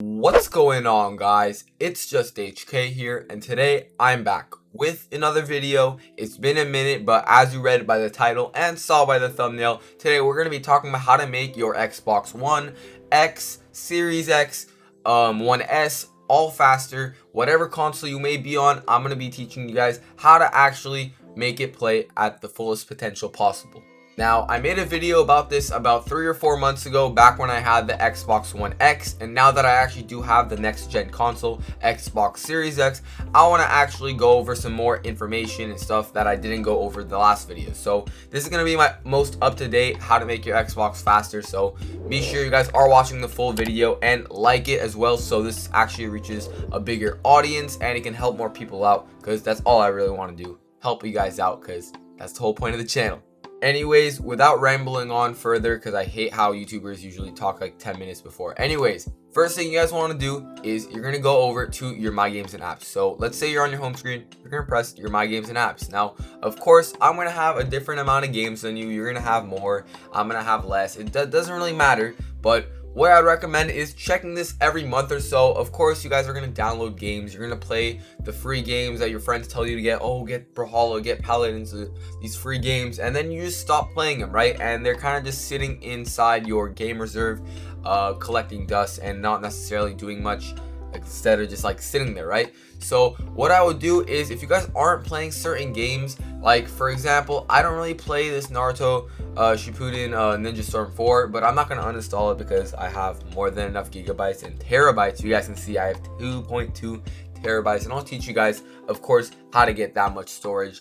What's going on, guys? It's JustHK here, and today I'm back with another video. It's been a minute, but as you read by the title and saw by the thumbnail, today we're going to be talking about how to make your Xbox One X, Series X, One S all faster. Whatever console you may be on, I'm going to be teaching you guys how to actually make it play at the fullest potential possible. Now, I made a video about this about 3 or 4 months ago, back when I had the Xbox One X, and now that I actually do have the next gen console, Xbox Series X, I want to actually go over some more information and stuff that I didn't go over in the last video. So this is going to be my most up-to-date how to make your Xbox faster, so be sure you guys are watching the full video and like it as well, so this actually reaches a bigger audience and it can help more people out, because that's all I really want to do, help you guys out, because that's the whole point of the channel. Anyways, without rambling on further, because I hate how YouTubers usually talk like 10 minutes before. Anyways, first thing you guys want to do is you're going to go over to your My Games and Apps. So let's say you're on your home screen, you're going to press your My Games and Apps. Now, of course, I'm going to have a different amount of games than you. You're going to have more. I'm going to have less. It doesn't really matter, but what I'd recommend is checking this every month or so. Of course, you guys are going to download games. You're going to play the free games that your friends tell you to get. Oh, get Brawlhalla, get Paladins, these free games. And then you just stop playing them, right? And they're kind of just sitting inside your game reserve, collecting dust and not necessarily doing much, instead of just like sitting there, right? So what I would do is, if you guys aren't playing certain games, like for example, I don't really play this Naruto Shippuden Ninja Storm 4, but I'm not going to uninstall it because I have more than enough gigabytes and terabytes. You guys can see I have 2.2 terabytes, and I'll teach you guys, of course, how to get that much storage.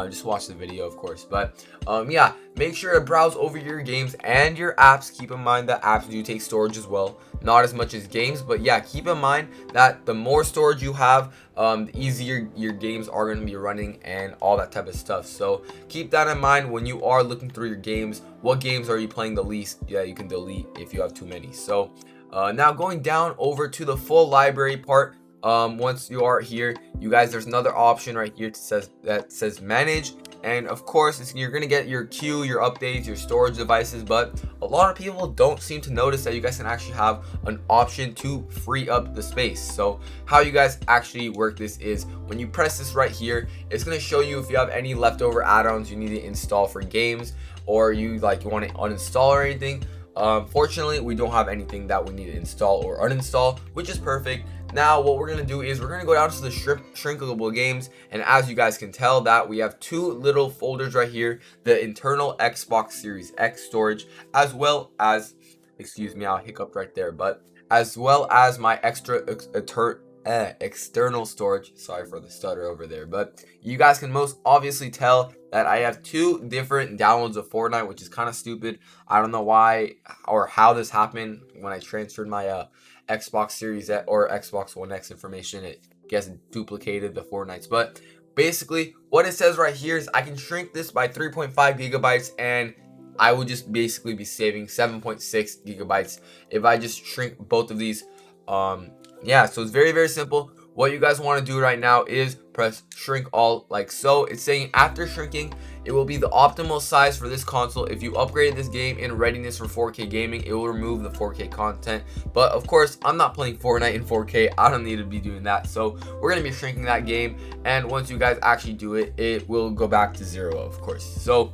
Just watch the video, of course. But yeah, make sure to browse over your games and your apps. Keep in mind that apps do take storage as well, not as much as games, but yeah, keep in mind that the more storage you have, the easier your games are going to be running and all that type of stuff. So keep that in mind when you are looking through your games. What games are you playing the least? Yeah, you can delete if you have too many. So now going down over to the full library part. Once you are here, you guys, there's another option right here that says manage, and of course you're gonna get your queue, your updates, your storage devices, but a lot of people don't seem to notice that you guys can actually have an option to free up the space. So how you guys actually work this is, when you press this right here, it's gonna show you if you have any leftover add-ons you need to install for games, or you want to uninstall or anything. Fortunately, we don't have anything that we need to install or uninstall, which is perfect. Now what we're going to do is we're going to go down to the shrinkable games, and as you guys can tell that we have two little folders right here, the internal Xbox Series X storage, as well as, excuse me, I'll hiccup right there, but as well as my external storage. Sorry for the stutter over there, but you guys can most obviously tell that I have two different downloads of Fortnite, which is kind of stupid. I don't know why or how this happened. When I transferred my Xbox Series X or Xbox One X information, it gets duplicated the Fortnites. But basically what it says right here is I can shrink this by 3.5 gigabytes, and I would just basically be saving 7.6 gigabytes if I just shrink both of these. Yeah, so it's very simple. What you guys want to do right now is press shrink all, like so. It's saying after shrinking, it will be the optimal size for this console. If you upgraded this game in readiness for 4K gaming, it will remove the 4K content. But of course, I'm not playing Fortnite in 4K. I don't need to be doing that. So we're going to be shrinking that game. And once you guys actually do it, it will go back to 0, of course. So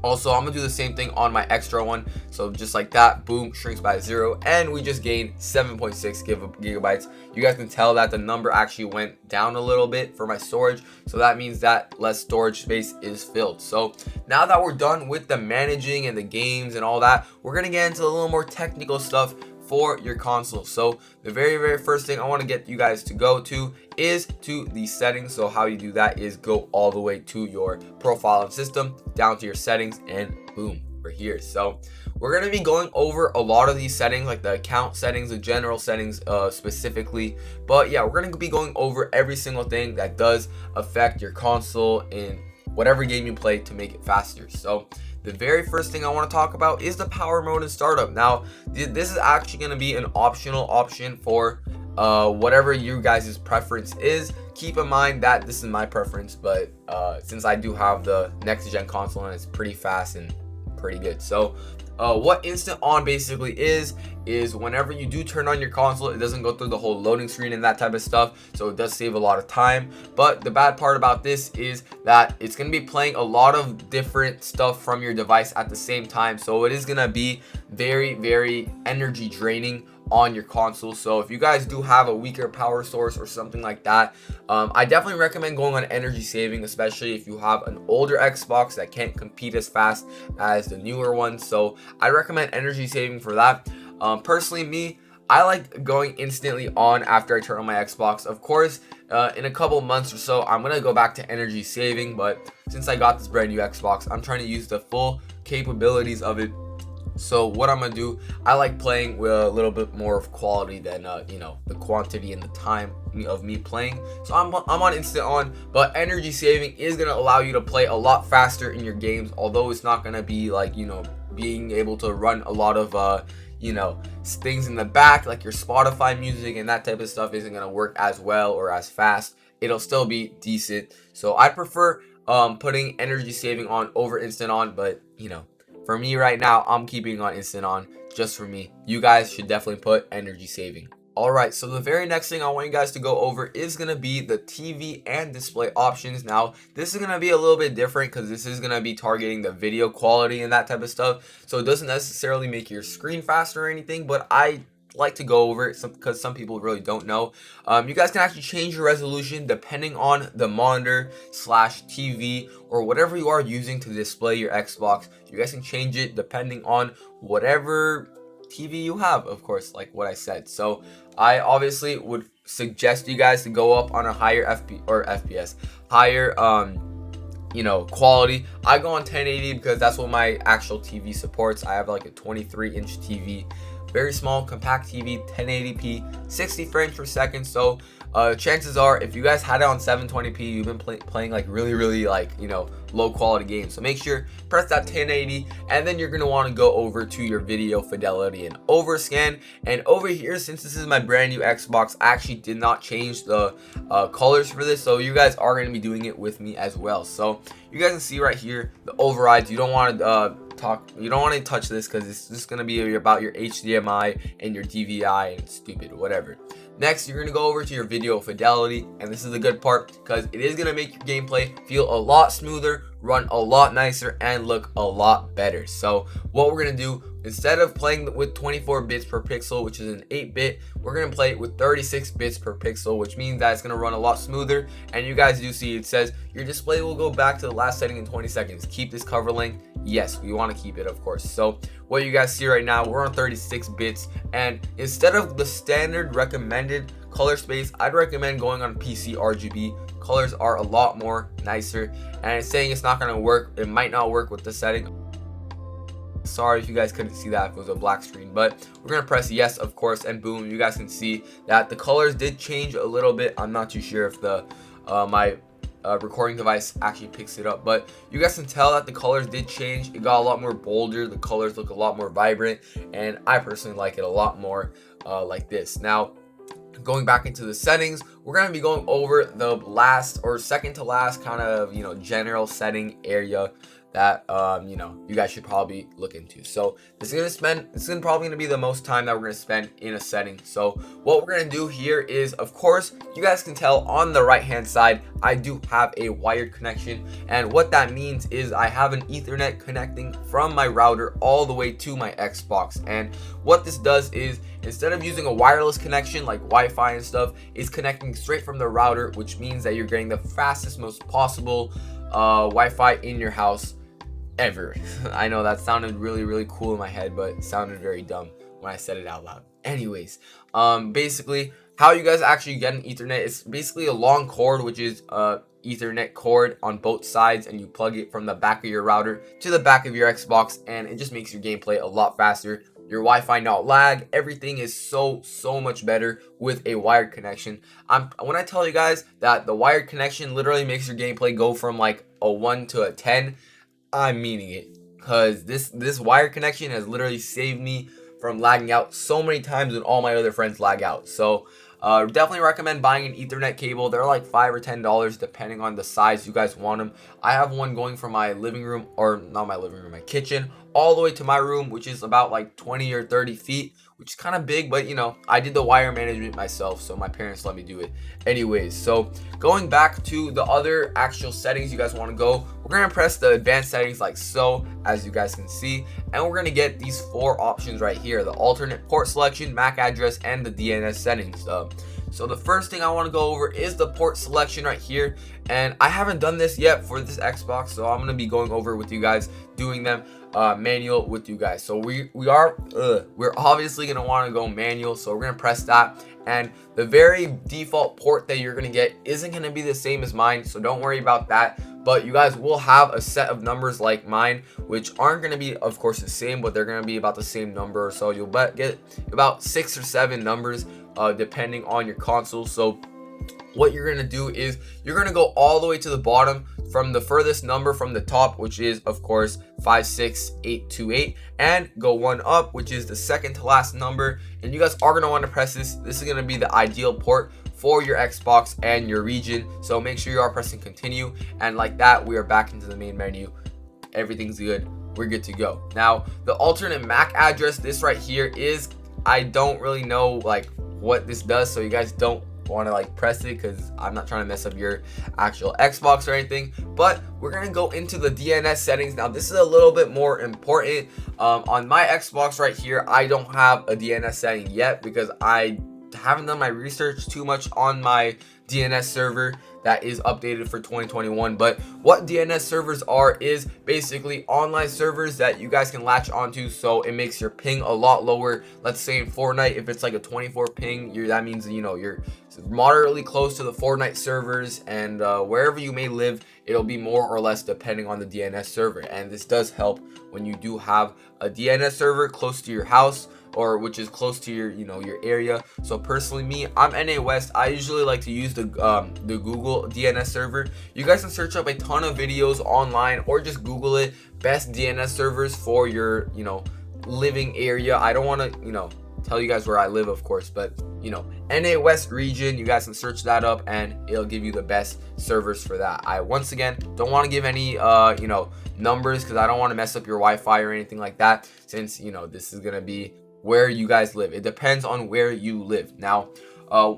also, I'm gonna do the same thing on my extra one. So just like that, boom, shrinks by 0, and we just gained 7.6 gigabytes. You guys can tell that the number actually went down a little bit for my storage, so that means that less storage space is filled. So now that we're done with the managing and the games and all that, we're gonna get into a little more technical stuff for your console. So the very first thing I want to get you guys to go to is to the settings. So how you do that is go all the way to your profile and system, down to your settings, and boom, we're here. So we're going to be going over a lot of these settings, like the account settings, the general settings specifically. But yeah, we're going to be going over every single thing that does affect your console in whatever game you play to make it faster. So the very first thing I want to talk about is the power mode and startup. Now, this is actually going to be an optional option for whatever you guys' preference is. Keep in mind that this is my preference, but since I do have the next gen console and it's pretty fast and pretty good. So What instant on basically is whenever you do turn on your console, it doesn't go through the whole loading screen and that type of stuff, so it does save a lot of time. But the bad part about this is that it's going to be playing a lot of different stuff from your device at the same time, so it is going to be very energy draining on your console. So if you guys do have a weaker power source or something like that, I definitely recommend going on energy saving, especially if you have an older Xbox that can't compete as fast as the newer ones. So I recommend energy saving for that. Personally, me, I like going instantly on after I turn on my Xbox. Of course, in a couple months or so, I'm gonna go back to energy saving, but since I got this brand new Xbox, I'm trying to use the full capabilities of it. So what I'm gonna do, I like playing with a little bit more of quality than you know, the quantity and the time of me playing. So I'm on instant on, but energy saving is gonna allow you to play a lot faster in your games, although it's not gonna be like, you know, being able to run a lot of you know, things in the back like your Spotify music and that type of stuff isn't gonna work as well or as fast. It'll still be decent. So I prefer putting energy saving on over instant on, but you know, for me right now, I'm keeping on instant on just for me. You guys should definitely put energy saving. Alright, so the very next thing I want you guys to go over is going to be the TV and display options. Now, this is going to be a little bit different because this is going to be targeting the video quality and that type of stuff. So it doesn't necessarily make your screen faster or anything, but I like to go over it because some people really don't know. You guys can actually change your resolution depending on the monitor slash TV or whatever you are using to display your Xbox. You guys can change it depending on whatever TV you have, of course, like what I said. So I obviously would suggest you guys to go up on a higher FPS, higher you know, quality. I go on 1080 because that's what my actual TV supports. I have like a 23-inch TV, very small compact TV, 1080p, 60 frames per second. So chances are, if you guys had it on 720p, you've been playing like really like, you know, low quality games. So make sure press that 1080, and then you're gonna want to go over to your video fidelity and overscan. And over here, since this is my brand new Xbox, I actually did not change the colors for this, so you guys are gonna be doing it with me as well. So you guys can see right here the overrides. You don't want to you don't want to touch this because it's just going to be about your HDMI and your DVI and stupid whatever. Next, you're going to go over to your video fidelity, and this is the good part because it is going to make your gameplay feel a lot smoother, run a lot nicer, and look a lot better. So what we're going to do, instead of playing with 24 bits per pixel, which is an 8-bit, we're going to play with 36 bits per pixel, which means that it's going to run a lot smoother. And you guys do see it says your display will go back to the last setting in 20 seconds. Keep this cover length. Yes, we want to keep it, of course. So what you guys see right now, we're on 36 bits, and instead of the standard recommended color space, I'd recommend going on PC RGB. Colors are a lot more nicer, and it's saying it's not going to work. It might not work with the setting. Sorry if you guys couldn't see that if it was a black screen, but we're gonna press yes, of course, and boom, you guys can see that the colors did change a little bit. I'm not too sure if the my recording device actually picks it up, but you guys can tell that the colors did change. It got a lot more bolder. The colors look a lot more vibrant, and I personally like it a lot more like this. Now, going back into the settings, we're going to be going over the last or second to last kind of, you know, general setting area that you know, you guys should probably look into. So this is probably gonna be the most time that we're gonna spend in a setting. So what we're gonna do here is, of course, you guys can tell on the right hand side I do have a wired connection, and what that means is I have an Ethernet connecting from my router all the way to my Xbox. And what this does is, instead of using a wireless connection like Wi-Fi and stuff, it's connecting straight from the router, which means that you're getting the fastest, most possible Wi-Fi in your house ever. I know that sounded really cool in my head, but it sounded very dumb when I said it out loud. Anyways, basically how you guys actually get an Ethernet, it's basically a long cord, which is Ethernet cord on both sides, and you plug it from the back of your router to the back of your Xbox, and it just makes your gameplay a lot faster. Your Wi-Fi not lag. Everything is so much better with a wired connection. When I tell you guys that the wired connection literally makes your gameplay go from like a 1 to a 10, I'm meaning it, because this wired connection has literally saved me from lagging out so many times when all my other friends lag out. So definitely recommend buying an Ethernet cable. They're like $5 or $10 depending on the size you guys want them. I have one going from my living room, or not my living room, my kitchen, all the way to my room, which is about like 20 or 30 feet, which is kind of big, but you know, I did the wire management myself, so my parents let me do it anyways. So going back to the other actual settings you guys want to go, we're going to press the advanced settings like so, as you guys can see, and we're going to get these 4 options right here: the alternate port selection, MAC address, and the DNS settings. So the first thing I want to go over is the port selection right here, and I haven't done this yet for this Xbox, so I'm going to be going over with you guys, doing them manual with you guys. So we're obviously going to want to go manual, so we're going to press that, and the very default port that you're going to get isn't going to be the same as mine, so don't worry about that. But you guys will have a set of numbers like mine, which aren't going to be, of course, the same, but they're going to be about the same number. So you'll get about 6 or 7 numbers depending on your console. So what you're going to do is you're going to go all the way to the bottom from the furthest number from the top, which is, of course, 56828, and go one up, which is the second to last number. And you guys are going to want to press this. This is going to be the ideal port for your Xbox and your region, so make sure you are pressing continue, and like that we are back into the main menu. Everything's good, we're good to go. Now the alternate MAC address, this right here is, I don't really know like what this does, so you guys don't want to like press it because I'm not trying to mess up your actual Xbox or anything. But we're gonna go into the DNS settings. Now this is a little bit more important. On my Xbox right here, I don't have a DNS setting yet because I haven't done my research too much on my DNS server that is updated for 2021. But what DNS servers are is basically online servers that you guys can latch onto, so it makes your ping a lot lower. Let's say in Fortnite, if it's like a 24 ping, that means, you know, you're moderately close to the Fortnite servers, and wherever you may live, it'll be more or less depending on the DNS server. And this does help when you do have a DNS server close to your house, or which is close to your, you know, your area. So personally, me, I'm NA West. I usually like to use the Google DNS server. You guys can search up a ton of videos online, or just Google it, best DNS servers for your, you know, living area. I don't want to, you know, tell you guys where I live, of course, but you know, NA West region, you guys can search that up and it'll give you the best servers for that. I once again don't want to give any you know, numbers because I don't want to mess up your Wi-Fi or anything like that, since, you know, this is gonna be where you guys live. It depends on where you live. Now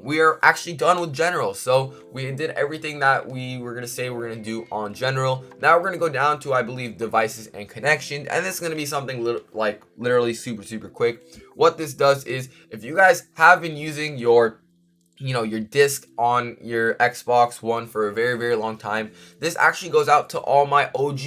we are actually done with general, so we did everything that we were gonna say we're gonna do on general. Now we're gonna go down to, I believe, devices and connection, and this is gonna be something literally super quick. What this does is, if you guys have been using your, you know, your disc on your Xbox One for a very long time, this actually goes out to all my OG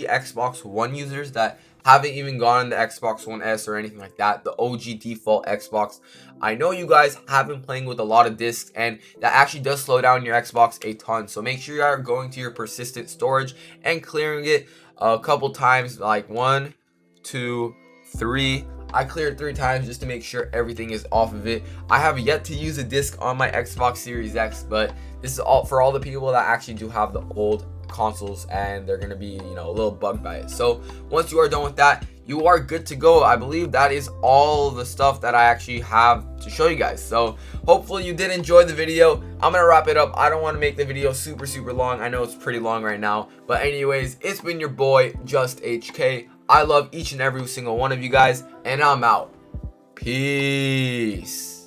Xbox One users that haven't even gone the Xbox One S or anything like that, the OG default Xbox. I know you guys have been playing with a lot of discs, and that actually does slow down your Xbox a ton. So make sure you are going to your persistent storage and clearing it a couple times, like 1, 2, 3. I cleared 3 times just to make sure everything is off of it. I have yet to use a disc on my Xbox Series X, but this is all for all the people that actually do have the old consoles and they're gonna be, you know, a little bugged by it. So once you are done with that, you are good to go. I believe that is all the stuff that I actually have to show you guys. So hopefully you did enjoy the video. I'm gonna wrap it up. I don't want to make the video super long. I know it's pretty long right now, but anyways, it's been your boy JustHK. I love each and every single one of you guys, and I'm out. Peace.